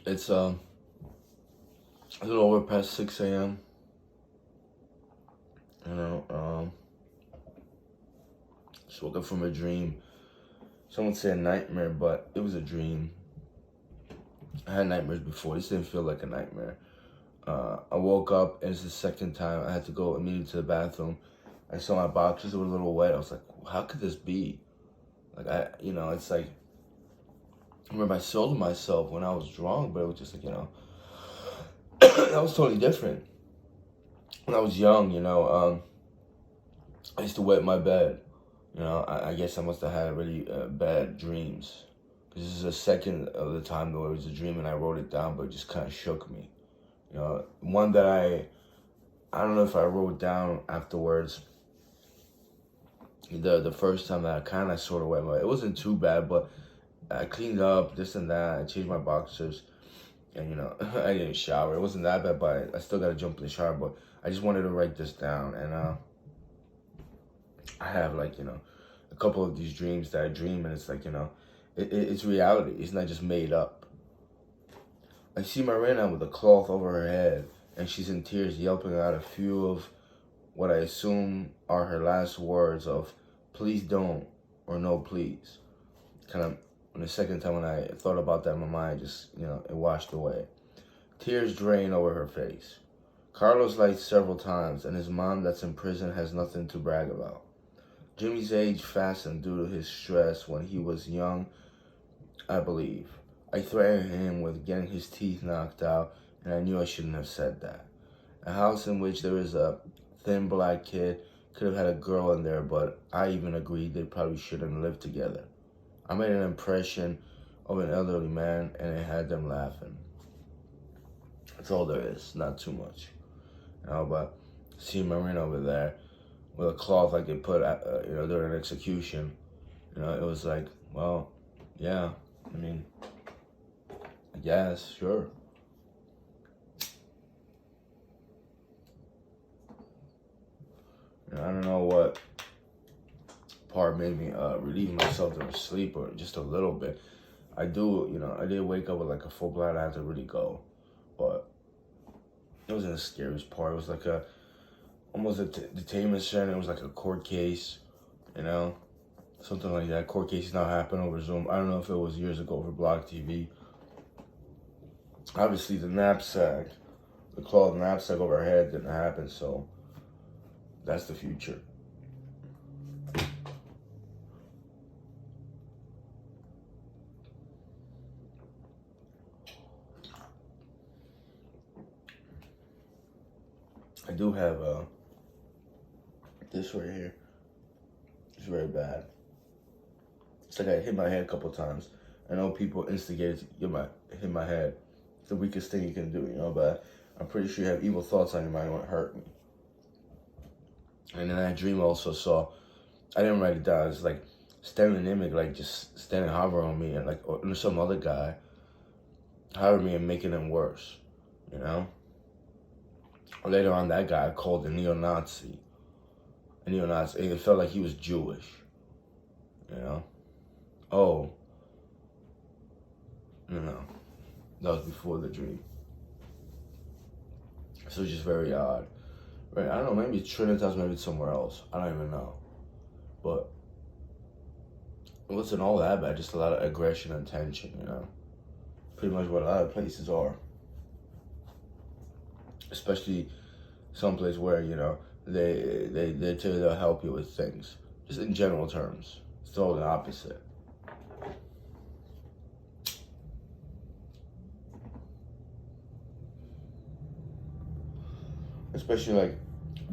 It's a little over past 6 a.m. You know, just woke up from a dream. Some would say a nightmare, but it was a dream. I had nightmares before. This didn't feel like a nightmare. I woke up, and it's the second time I had to go immediately to the bathroom. I saw my boxers were a little wet. I was like, how could this be? It's like, I remember I sold myself when I was drunk, but it was just like, that was totally different. When I was young, I used to wet my bed. I guess I must have had really bad dreams. Because this is the second of the time though it was a dream and I wrote it down, but it just kind of shook me. One that I don't know if I wrote down afterwards. The first time that I kind of sort of wet my, it wasn't too bad, but I cleaned up this and that. I changed my boxers, and I didn't shower. It wasn't that bad, but I still got to jump in the shower. But I just wanted to write this down, and I have a couple of these dreams that I dream, and it's like it's reality. It's not just made up. I see Marina with a cloth over her head, and she's in tears, yelping out a few of what I assume are her last words of "please don't" or "no please." Kind of, when the second time when I thought about that, my mind just it washed away. Tears drain over her face. Carlos lied several times, and his mom that's in prison has nothing to brag about. Jimmy's age fastened due to his stress when he was young, I believe. I threatened him with getting his teeth knocked out, and I knew I shouldn't have said that. A house in which there is a thin black kid could have had a girl in there, but I even agreed they probably shouldn't live together. I made an impression of an elderly man, and it had them laughing. That's all there is, not too much. But see Marina over there with a cloth like they put, during an execution. It was like, well, yeah. I mean, I guess, sure. I don't know what part made me relieve myself during sleep, or just a little bit. I did wake up with like a full bladder. I had to really go, but it wasn't the scariest part. It was like almost a detainment center. It was like a court case, something like that. Court cases now happen over Zoom. I don't know if it was years ago for Block TV. Obviously, the cloth knapsack over her head didn't happen, so that's the future. I do have this right here. It's very bad. It's like I hit my head a couple times. I know people instigated to hit my head. It's the weakest thing you can do, but I'm pretty sure you have evil thoughts on your mind want to hurt me. And then that dream I also saw, I didn't write it down, it's like standing image, like just standing hovering on me, and or some other guy hovering me and making it worse, Later on, that guy called a neo-Nazi. It felt like he was Jewish, Oh, no. That was before the dream. So it's just very odd. Right, I don't know, maybe it's Trinitas, maybe it's somewhere else. I don't even know. But it wasn't all that bad, just a lot of aggression and tension, Pretty much what a lot of places are. Especially someplace where, they'll help you with things. Just in general terms. It's all the opposite. Especially like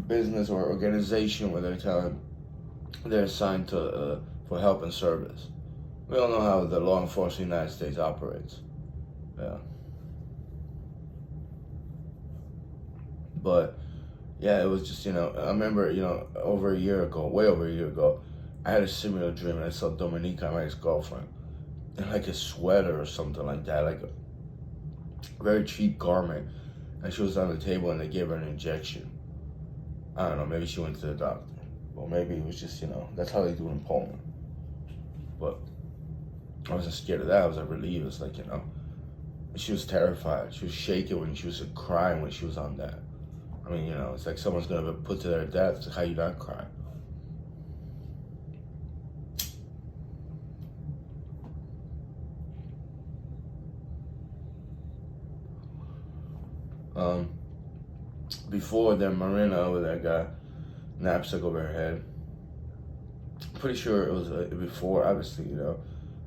business or organization where they're assigned to for help and service. We all know how the law enforcement in the United States operates. Yeah. But yeah, it was just, I remember, over a year ago, way over a year ago, I had a similar dream and I saw Dominica, my ex-girlfriend, in like a sweater or something like that, like a very cheap garment. And she was on the table and they gave her an injection. I don't know, maybe she went to the doctor. Or maybe it was just, that's how they do it in Poland. But I wasn't scared of that. I was relieved. It's like, And she was terrified. She was shaking when she was crying when she was on that. I mean, you know, it's like someone's gonna be put to their death. How you not cry? Before that, Marina over there got knapsack over her head. I'm pretty sure it was before, obviously, you know.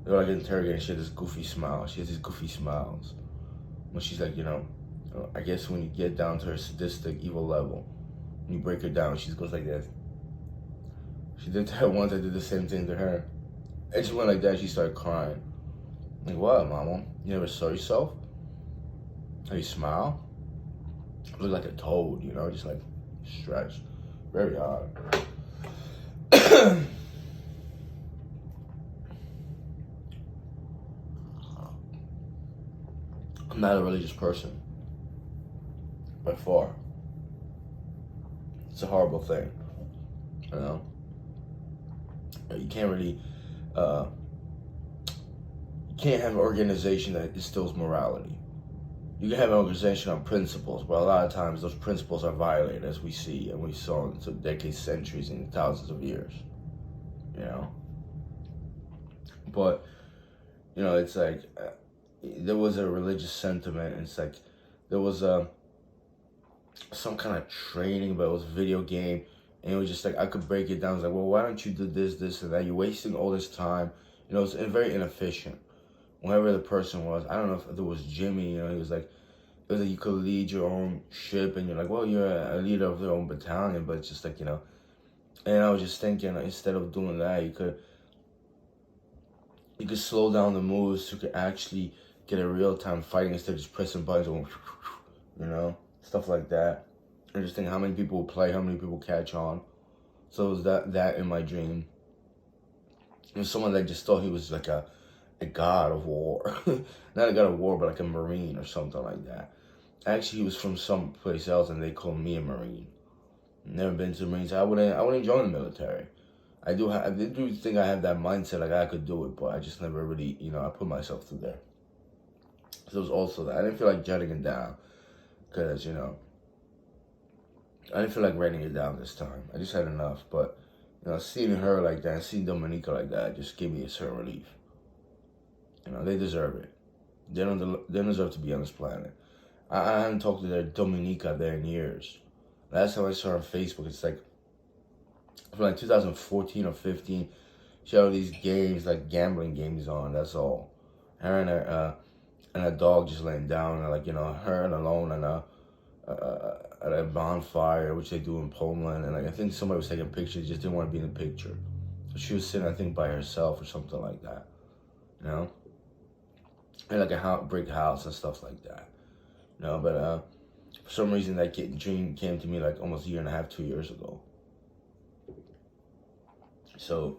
They were like interrogating. She had this goofy smile. She has these goofy smiles. When she's like, you know, I guess when you get down to her sadistic, evil level, when you break her down, she goes like this. She did that once. I did the same thing to her. And she went like that. She started crying. Like, what, mama? You never saw yourself? How you smile? You look like a toad, you know, just like stretched. Very odd. I'm not a religious person. By far. It's a horrible thing. You know? You can't really, you can't have an organization that instills morality. You can have an organization on principles, but a lot of times those principles are violated, as we see and we saw into decades, centuries, and thousands of years. You know? But, you know, it's like, there was a religious sentiment, and it's like, there was some kind of training, but it was a video game, and it was just like, I could break it down. It's like, well, why don't you do this, this, and that? You're wasting all this time. You know, it's very inefficient. Whoever the person was, I don't know if it was Jimmy, you know, he was like, it was like you could lead your own ship, and you're like, well, you're a leader of your own battalion, but it's just like, you know, and I was just thinking, instead of doing that, you could slow down the moves so you could actually get a real-time fighting instead of just pressing buttons, and, you know, stuff like that. And just think how many people will play, how many people catch on. So it was that in my dream. It was someone that just thought he was like a god of war. Not a god of war, but like a Marine or something like that. Actually, he was from someplace else, and they called me a Marine. Never been to the Marines. I wouldn't join the military. I do think I have that mindset, like I could do it, but I just never really, you know, I put myself through there. So it was also that. I didn't feel like jutting it down, because, you know, I didn't feel like writing it down this time. I just had enough, but, you know, seeing her like that, seeing Dominica like that, just gave me a certain relief. You know, they deserve it. They don't deserve to be on this planet. I haven't talked to their Dominica there in years. Last time I saw her on Facebook, it's like, from like 2014 or 15, she had all these games, like gambling games on, that's all. Her and her dog just laying down, and like, you know, her and alone and at a bonfire, which they do in Poland, and like I think somebody was taking pictures, just didn't want to be in the picture. So she was sitting, I think, by herself or something like that, you know? And like a brick house and stuff like that, you know? But for some reason, that dream came to me like almost a year and a half, 2 years ago. So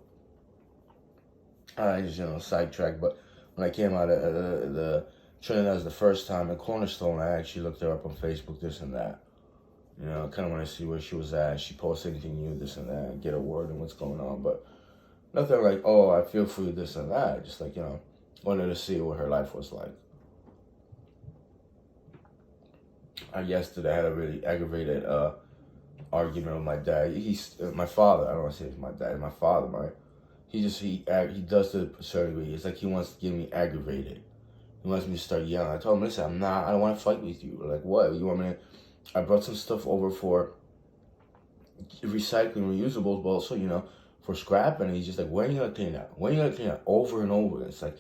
I just, you know, sidetracked. But when I came out of the Trinidad was the first time at Cornerstone, I actually looked her up on Facebook, this and that. You know, I kind of want to see where she was at. She posts anything new, this and that, get a word on what's going on. But nothing like, oh, I feel for you, this and that. Just like, you know, wanted to see what her life was like. Yesterday I had a really aggravated argument with my dad. He's my father. I don't want to say it's my dad. My father, right? He does to a certain degree. It's like he wants to get me aggravated. He wants me to start yelling. I told him, listen, I don't want to fight with you. Like, what? You want me to? I brought some stuff over for recycling, reusables, but also, you know, for scrap. And he's just like, when are you going to clean that? When are you going to clean that? Over and over. It's like,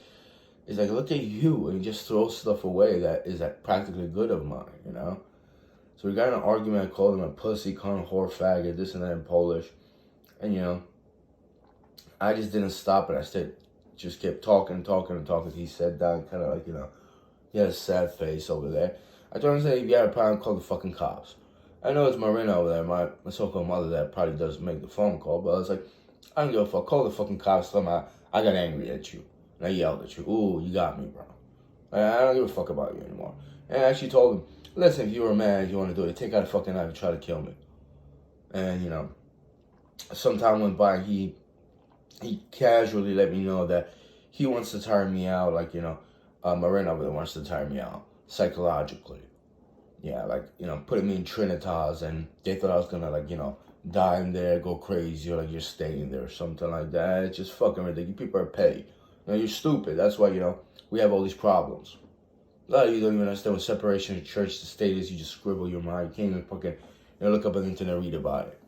look at you. And he just throws stuff away that is like practically good of mine, you know? So we got in an argument. I called him a pussy, cunt, whore, faggot, this and that in Polish. And, you know, I just didn't stop it. I just kept talking. He sat down, kind of like, you know, he had a sad face over there. I told him, if you got a problem, call the fucking cops. I know it's Marina over there, my so-called mother, that probably does make the phone call, but I was like, I don't give a fuck. Call the fucking cops. Tell them I got angry at you. And I yelled at you. Ooh, you got me, bro. I don't give a fuck about you anymore. And I actually told him, listen, if you were mad, you want to do it, take out a fucking knife and try to kill me. And, you know, some time went by, he casually let me know that he wants to tire me out, like, you know, Marina over there wants to tire me out psychologically. Yeah, like, putting me in Trinitas, and they thought I was gonna, like, die in there, go crazy, or like you're staying there or something like that. It's just fucking ridiculous. People are paid. You're stupid. That's why, we have all these problems. A lot of you don't even understand what separation of church to state is. You just scribble your mind. You can't even fucking, look up on the internet, read about it.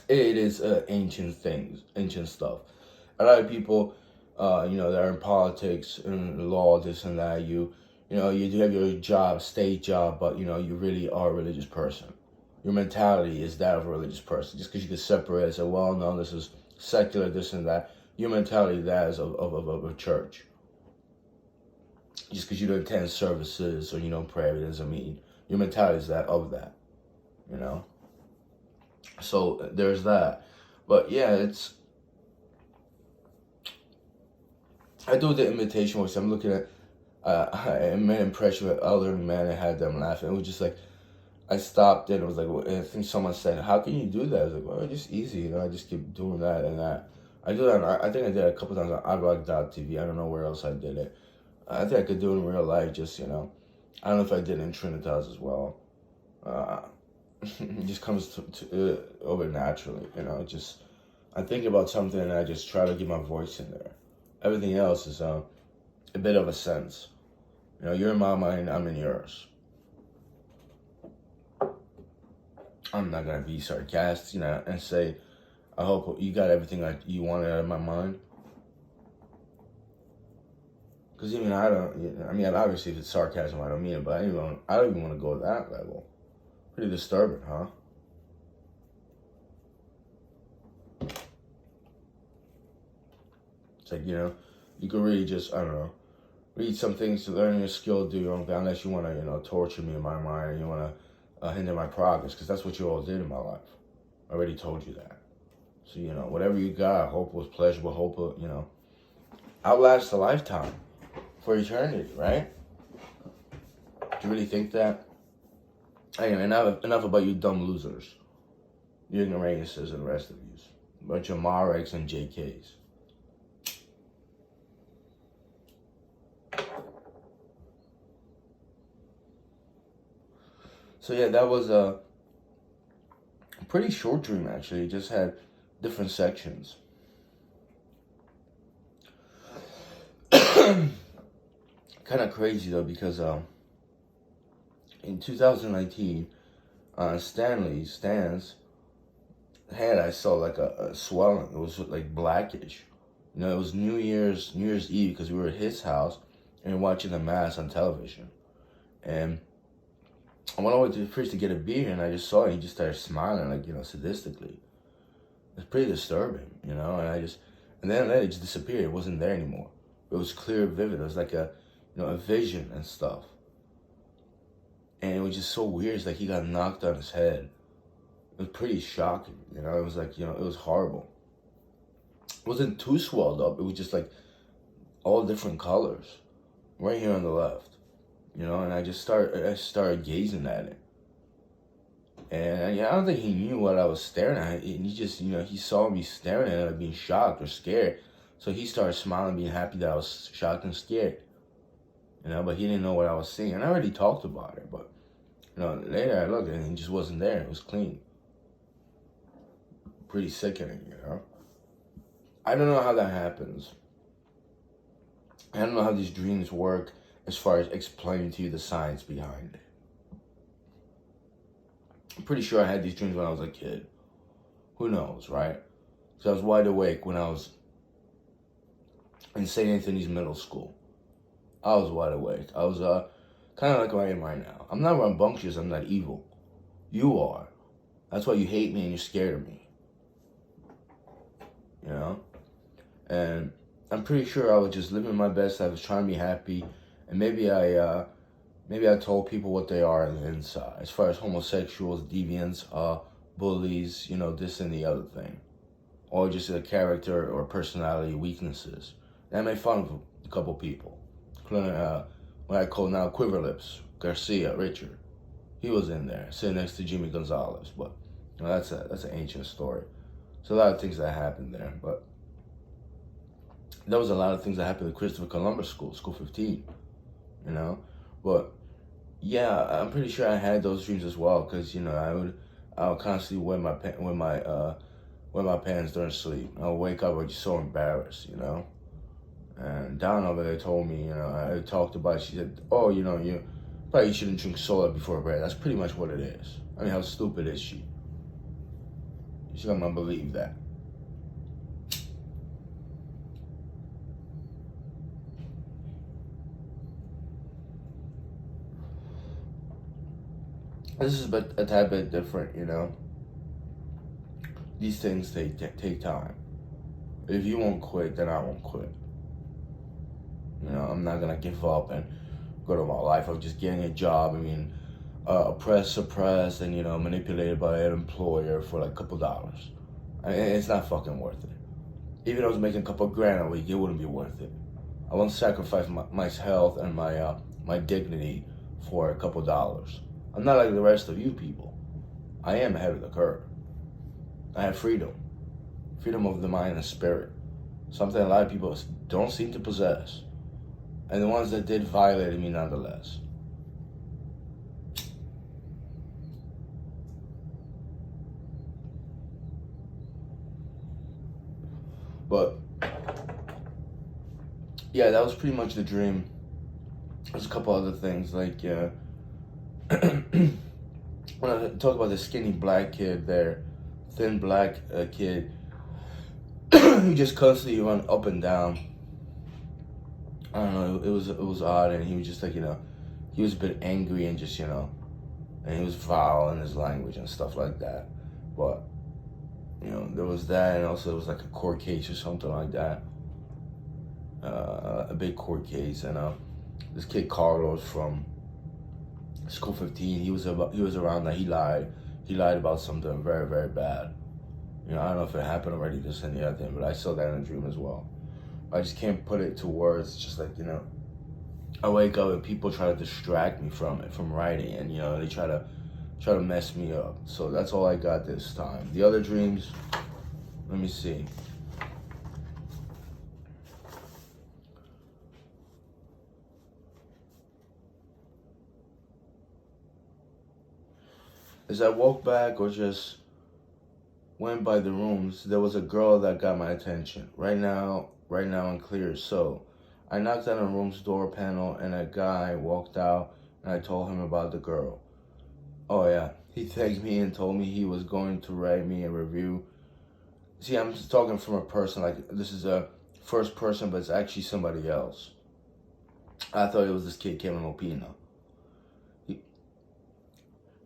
It is ancient things, ancient stuff. A lot of people, that are in politics and law, this and that, you do have your job, state job, but, you really are a religious person. Your mentality is that of a religious person. Just because you can separate and say, well, no, this is secular, this and that. Your mentality, that is of a church. Just because you don't attend services or you don't pray, it doesn't mean your mentality is that of that. So there's that. But yeah, I do the imitation voice. I'm looking at I made an impression of an elderly man and had them laughing. It was just like, I stopped and it was like, well, I think someone said, how can you do that? I was like, well, it's just easy. I just keep doing that and that. I do that. I think I did it a couple times on iRock.tv. I don't know where else I did it. I think I could do it in real life. Just, I don't know if I did it in Trinitas as well. It just comes over naturally. Just, I think about something and I just try to get my voice in there. Everything else is a bit of a sense. You're in my mind, I'm in yours. I'm not gonna be sarcastic, and say, I hope you got everything like you wanted out of my mind. Because even I don't, obviously if it's sarcasm, I don't mean it, but I don't even want to go to that level. Pretty disturbing, huh? It's like, you could really just, I don't know, read some things to learn your skill, do your own thing, unless you want to, torture me in my mind, and you want to hinder my progress, because that's what you all did in my life. I already told you that. So, whatever you got, hope was pleasurable, hope, outlast a lifetime for eternity, right? Do you really think that? Anyway, enough about you dumb losers. You ignoramuses and the rest of you. Bunch of Marex and JKs. So yeah, that was a pretty short dream actually. It just had different sections. Kind of crazy though, because in 2019, Stan's head, I saw like a swelling. It was like blackish. It was New Year's Eve, because we were at his house and watching the mass on television, and I went over to the fridge to get a beer, and I just saw it. And he just started smiling, like, sadistically. It's pretty disturbing, and then it just disappeared. It wasn't there anymore. It was clear, vivid. It was like a vision and stuff. And it was just so weird. It's like he got knocked on his head. It was pretty shocking, It was like, it was horrible. It wasn't too swelled up. It was just like all different colors, right here on the left, and I started gazing at it. And I don't think he knew what I was staring at. And he just, he saw me staring at it, being shocked or scared. So he started smiling, being happy that I was shocked and scared. But he didn't know what I was seeing. And I already talked about it, but, later I looked and he just wasn't there. It was clean. Pretty sickening, I don't know how that happens. I don't know how these dreams work as far as explaining to you the science behind it. I'm pretty sure I had these dreams when I was a kid. Who knows, right? So I was wide awake when I was in St. Anthony's Middle School. I was wide awake. I was kind of like I am right now. I'm not rambunctious. I'm not evil. You are. That's why you hate me and you're scared of me. And I'm pretty sure I was just living my best. I was trying to be happy, and maybe I told people what they are on the inside, as far as homosexuals, deviants, bullies, this and the other thing, or just a character or personality weaknesses. And I made fun of a couple people, including what I call now Quiver Lips Garcia, Richard. He was in there, sitting next to Jimmy Gonzalez, but that's an ancient story. So a lot of things that happened there, but there was a lot of things that happened at Christopher Columbus School 15, you know. But yeah, I'm pretty sure I had those dreams as well, because I would constantly wear my pants during sleep. I would wake up, I was just so embarrassed, you know. And down over there told me, I talked about it. She said, oh, you probably shouldn't drink soda before bed. That's pretty much what it is. I mean, how stupid is she? She's gonna believe that. This is a tad bit different, you know. These things take time. If you won't quit, then I won't quit. You know, I'm not gonna give up and go to my life of just getting a job. I mean, oppressed, suppressed, and manipulated by an employer for like a couple dollars. I mean, it's not fucking worth it. Even if I was making a couple grand a week, it wouldn't be worth it. I won't sacrifice my health and my dignity for a couple dollars. I'm not like the rest of you people. I am ahead of the curve. I have freedom of the mind and spirit, something a lot of people don't seem to possess. And the ones that did violated me nonetheless. But yeah, that was pretty much the dream. There's a couple other things like when I talk about the skinny black kid there, thin black kid, he just constantly run up and down. I don't know, it was odd, and he was just like, he was a bit angry and just, and he was foul in his language and stuff like that. But, there was that, and also it was like a court case or something like that. A big court case, and this kid Carlos from School 15, he was around that. He lied about something very, very bad. I don't know if it happened already, this and the other thing, but I saw that in a dream as well. I just can't put it to words. It's just like, I wake up and people try to distract me from writing, and they try to mess me up. So that's all I got this time. The other dreams, let me see. As I walked back or just went by the rooms, there was a girl that got my attention. Right now unclear. So I knocked on a room's door panel, and a guy walked out, and I told him about the girl. Oh yeah, he thanked me and told me he was going to write me a review. See, I'm just talking from a person, like this is a first person, but it's actually somebody else. I thought it was this kid, Kevin Opina.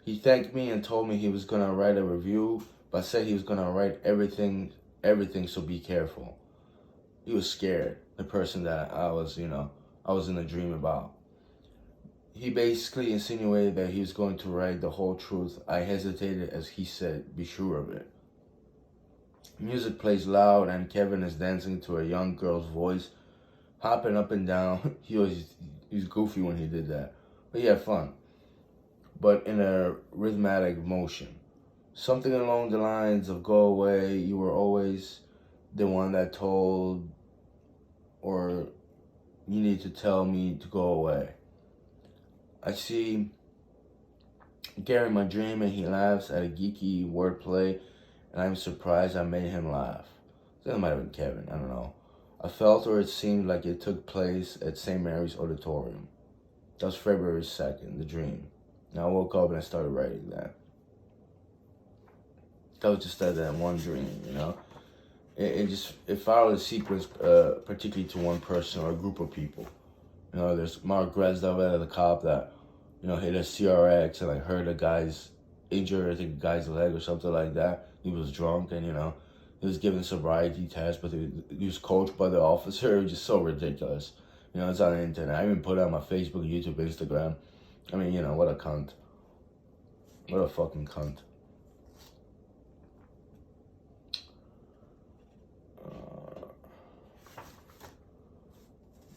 He thanked me and told me he was gonna write a review, but said he was gonna write everything, so be careful. He was scared, the person that I was in a dream about. He basically insinuated that he was going to write the whole truth. I hesitated as he said, be sure of it. Music plays loud, and Kevin is dancing to a young girl's voice, hopping up and down. He was goofy when he did that, but he had fun. But in a rhythmic motion. Something along the lines of go away, you were always the one that told, or you need to tell me to go away. I see Gary in my dream, and he laughs at a geeky wordplay, and I'm surprised I made him laugh. That might have been Kevin, I don't know. I felt, or it seemed like it took place at St. Mary's Auditorium. That was February 2nd, the dream. Now I woke up and I started writing that. That was just that one dream, It followed a sequence, particularly to one person or a group of people. There's Mark Gresdell, the cop that, hit a CRX and hurt a guy's injured, I think a guy's leg or something like that. He was drunk and, he was given sobriety test, but he was coached by the officer. It was just so ridiculous. It's on the internet. I even put it on my Facebook, YouTube, Instagram. I mean, what a cunt. What a fucking cunt.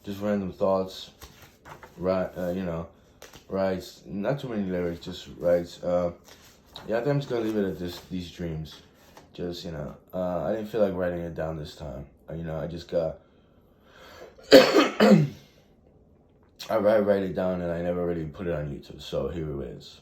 Just random thoughts. Writes. Not too many lyrics, just writes. Yeah, I think I'm just gonna leave it at these dreams. Just, I didn't feel like writing it down this time. I just got I write it down and I never really put it on YouTube, so here it is.